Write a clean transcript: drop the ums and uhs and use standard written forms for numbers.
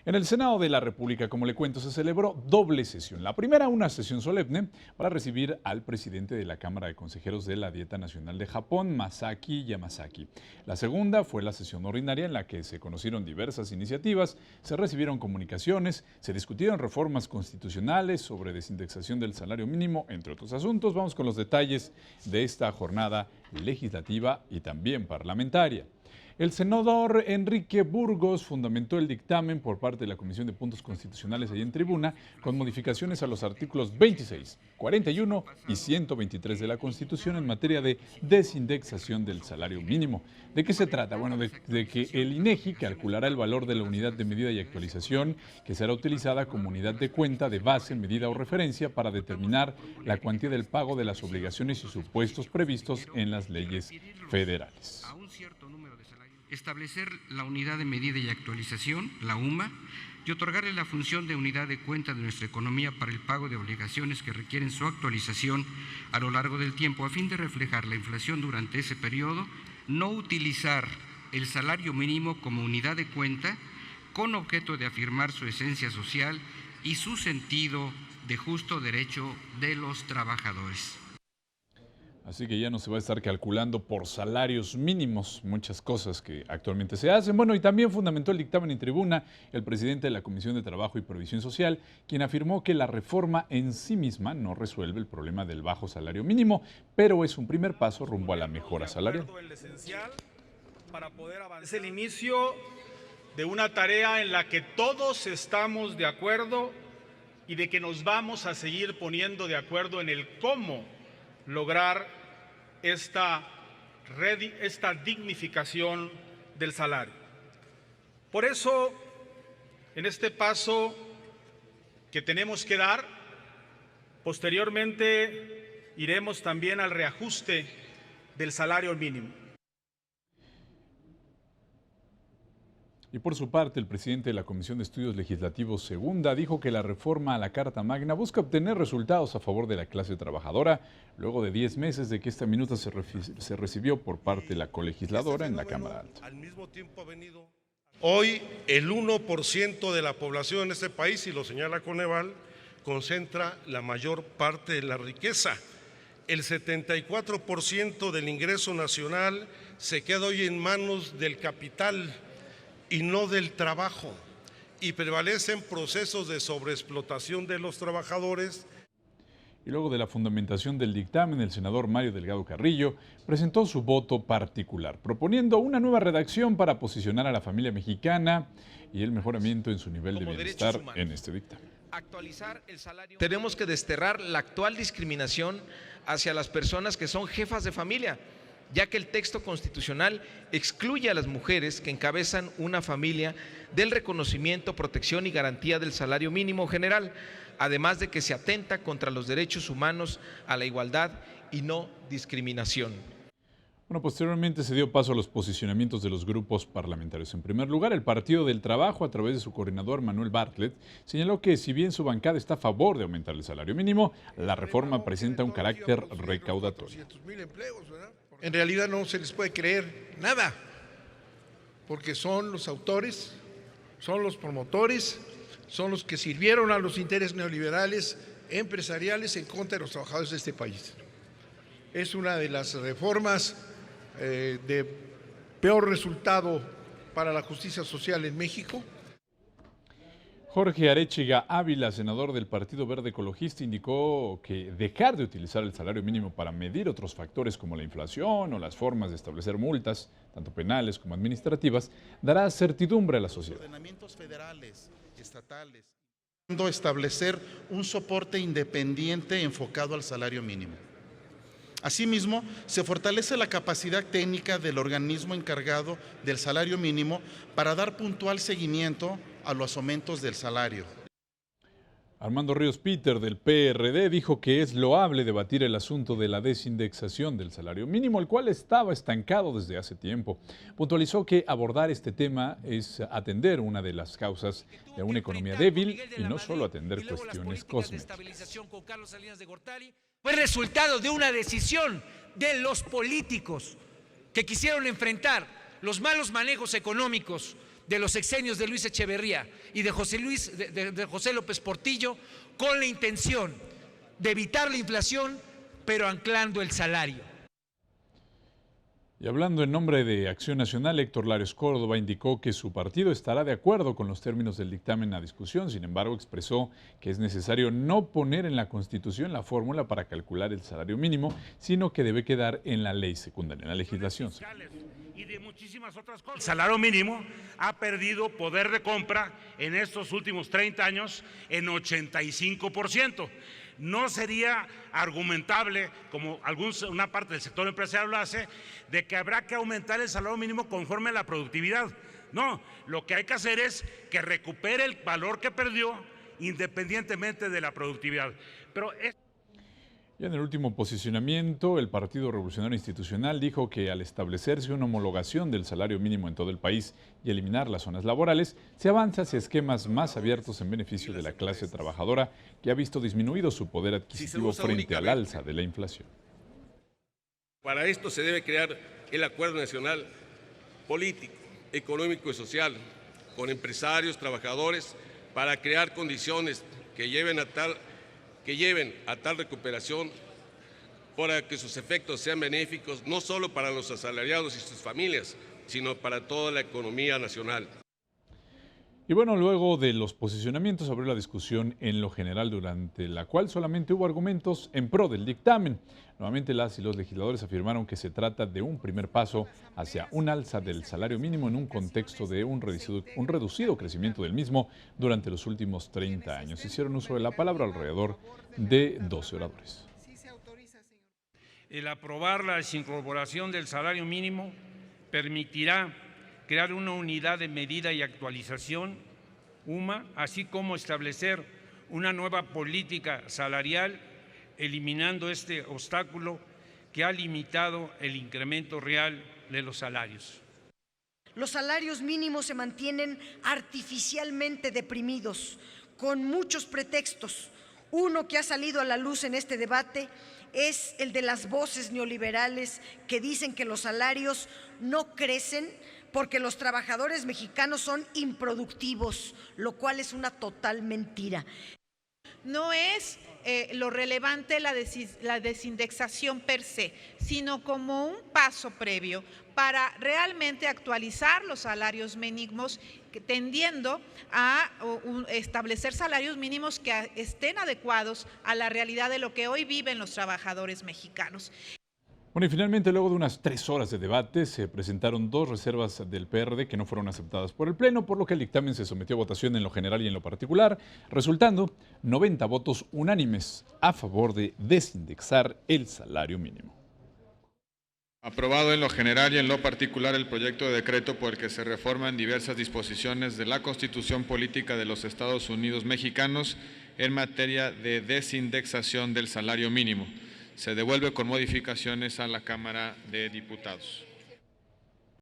En el Senado de la República, como le cuento, se celebró doble sesión. La primera, una sesión solemne para recibir al presidente de la Cámara de Consejeros de la Dieta Nacional de Japón, Masaki Yamasaki. La segunda fue la sesión ordinaria en la que se conocieron diversas iniciativas, se recibieron comunicaciones, se discutieron reformas constitucionales sobre desindexación del salario mínimo, entre otros asuntos. Vamos con los detalles de esta jornada legislativa y también parlamentaria. El senador Enrique Burgos fundamentó el dictamen por parte de la Comisión de Puntos Constitucionales ahí en tribuna con modificaciones a los artículos 26, 41 y 123 de la Constitución en materia de desindexación del salario mínimo. ¿De qué se trata? Bueno, de que el INEGI calculará el valor de la unidad de medida y actualización que será utilizada como unidad de cuenta, de base, medida o referencia para determinar la cuantía del pago de las obligaciones y supuestos previstos en las leyes federales. Establecer la unidad de medida y actualización, la UMA, y otorgarle la función de unidad de cuenta de nuestra economía para el pago de obligaciones que requieren su actualización a lo largo del tiempo a fin de reflejar la inflación durante ese periodo, no utilizar el salario mínimo como unidad de cuenta con objeto de afirmar su esencia social y su sentido de justo derecho de los trabajadores. Así que ya no se va a estar calculando por salarios mínimos muchas cosas que actualmente se hacen. Bueno, y también fundamentó el dictamen en tribuna el presidente de la Comisión de Trabajo y Previsión Social, quien afirmó que la reforma en sí misma no resuelve el problema del bajo salario mínimo, pero es un primer paso rumbo a la mejora salarial. Es el inicio de una tarea en la que todos estamos de acuerdo y de que nos vamos a seguir poniendo de acuerdo en el cómo lograr esta dignificación del salario. Por eso, en este paso que tenemos que dar, posteriormente iremos también al reajuste del salario mínimo. Y por su parte, el presidente de la Comisión de Estudios Legislativos Segunda dijo que la reforma a la Carta Magna busca obtener resultados a favor de la clase trabajadora, luego de 10 meses de que esta minuta se recibió por parte de la colegisladora en la Cámara Alta. Hoy el 1% de la población en este país, y lo señala Coneval, concentra la mayor parte de la riqueza. El 74% del ingreso nacional se queda hoy en manos del capital y no del trabajo, y prevalecen procesos de sobreexplotación de los trabajadores. Y luego de la fundamentación del dictamen, el senador Mario Delgado Carrillo presentó su voto particular, proponiendo una nueva redacción para posicionar a la familia mexicana y el mejoramiento en su nivel de bienestar en este dictamen. Tenemos que desterrar la actual discriminación hacia las personas que son jefas de familia, ya que el texto constitucional excluye a las mujeres que encabezan una familia del reconocimiento, protección y garantía del salario mínimo general, además de que se atenta contra los derechos humanos a la igualdad y no discriminación. Bueno, posteriormente se dio paso a los posicionamientos de los grupos parlamentarios. En primer lugar, el Partido del Trabajo, a través de su coordinador Manuel Bartlett, señaló que si bien su bancada está a favor de aumentar el salario mínimo, la reforma presenta un carácter recaudatorio. En realidad no se les puede creer nada, porque son los autores, son los promotores, son los que sirvieron a los intereses neoliberales empresariales en contra de los trabajadores de este país. Es una de las reformas de peor resultado para la justicia social en México. Jorge Arechiga Ávila, senador del Partido Verde Ecologista, indicó que dejar de utilizar el salario mínimo para medir otros factores como la inflación o las formas de establecer multas, tanto penales como administrativas, dará certidumbre a la sociedad. Ordenamientos federales, estatales, establecer un soporte independiente enfocado al salario mínimo. Asimismo, se fortalece la capacidad técnica del organismo encargado del salario mínimo para dar puntual seguimiento a los aumentos del salario. Armando Ríos Peter del PRD dijo que es loable debatir el asunto de la desindexación del salario mínimo, el cual estaba estancado desde hace tiempo. Puntualizó que abordar este tema es atender una de las causas de una economía débil y no solo atender cuestiones cósmicas. Fue resultado de una decisión de los políticos que quisieron enfrentar los malos manejos económicos de los sexenios de Luis Echeverría y de José López Portillo, con la intención de evitar la inflación, pero anclando el salario. Y hablando en nombre de Acción Nacional, Héctor Larios Córdoba indicó que su partido estará de acuerdo con los términos del dictamen a discusión. Sin embargo, expresó que es necesario no poner en la Constitución la fórmula para calcular el salario mínimo, sino que debe quedar en la ley secundaria, en la legislación. Y de muchísimas otras cosas. El salario mínimo ha perdido poder de compra en estos últimos 30 años en 85%. No sería argumentable, como una parte del sector empresarial lo hace, de que habrá que aumentar el salario mínimo conforme a la productividad. No, lo que hay que hacer es que recupere el valor que perdió independientemente de la productividad. Y en el último posicionamiento, el Partido Revolucionario Institucional dijo que al establecerse una homologación del salario mínimo en todo el país y eliminar las zonas laborales, se avanza hacia esquemas más abiertos en beneficio de la clase trabajadora que ha visto disminuido su poder adquisitivo frente al alza de la inflación. Para esto se debe crear el Acuerdo Nacional Político, Económico y Social con empresarios, trabajadores, para crear condiciones que lleven a tal recuperación para que sus efectos sean benéficos no solo para los asalariados y sus familias, sino para toda la economía nacional. Y bueno, luego de los posicionamientos abrió la discusión en lo general, durante la cual solamente hubo argumentos en pro del dictamen. Nuevamente las y los legisladores afirmaron que se trata de un primer paso hacia un alza del salario mínimo en un contexto de un reducido crecimiento del mismo durante los últimos 30 años. Hicieron uso de la palabra alrededor de 12 oradores. El aprobar la desincorporación del salario mínimo permitirá crear una unidad de medida y actualización, UMA, así como establecer una nueva política salarial, eliminando este obstáculo que ha limitado el incremento real de los salarios. Los salarios mínimos se mantienen artificialmente deprimidos, con muchos pretextos. Uno que ha salido a la luz en este debate es el de las voces neoliberales que dicen que los salarios no crecen porque los trabajadores mexicanos son improductivos, lo cual es una total mentira. No es lo relevante la desindexación per se, sino como un paso previo para realmente actualizar los salarios mínimos, tendiendo a establecer salarios mínimos que estén adecuados a la realidad de lo que hoy viven los trabajadores mexicanos. Bueno, y finalmente, luego de unas 3 horas de debate, se presentaron 2 reservas del PRD que no fueron aceptadas por el Pleno, por lo que el dictamen se sometió a votación en lo general y en lo particular, resultando 90 votos unánimes a favor de desindexar el salario mínimo. Aprobado en lo general y en lo particular el proyecto de decreto por el que se reforman diversas disposiciones de la Constitución Política de los Estados Unidos Mexicanos en materia de desindexación del salario mínimo. Se devuelve con modificaciones a la Cámara de Diputados.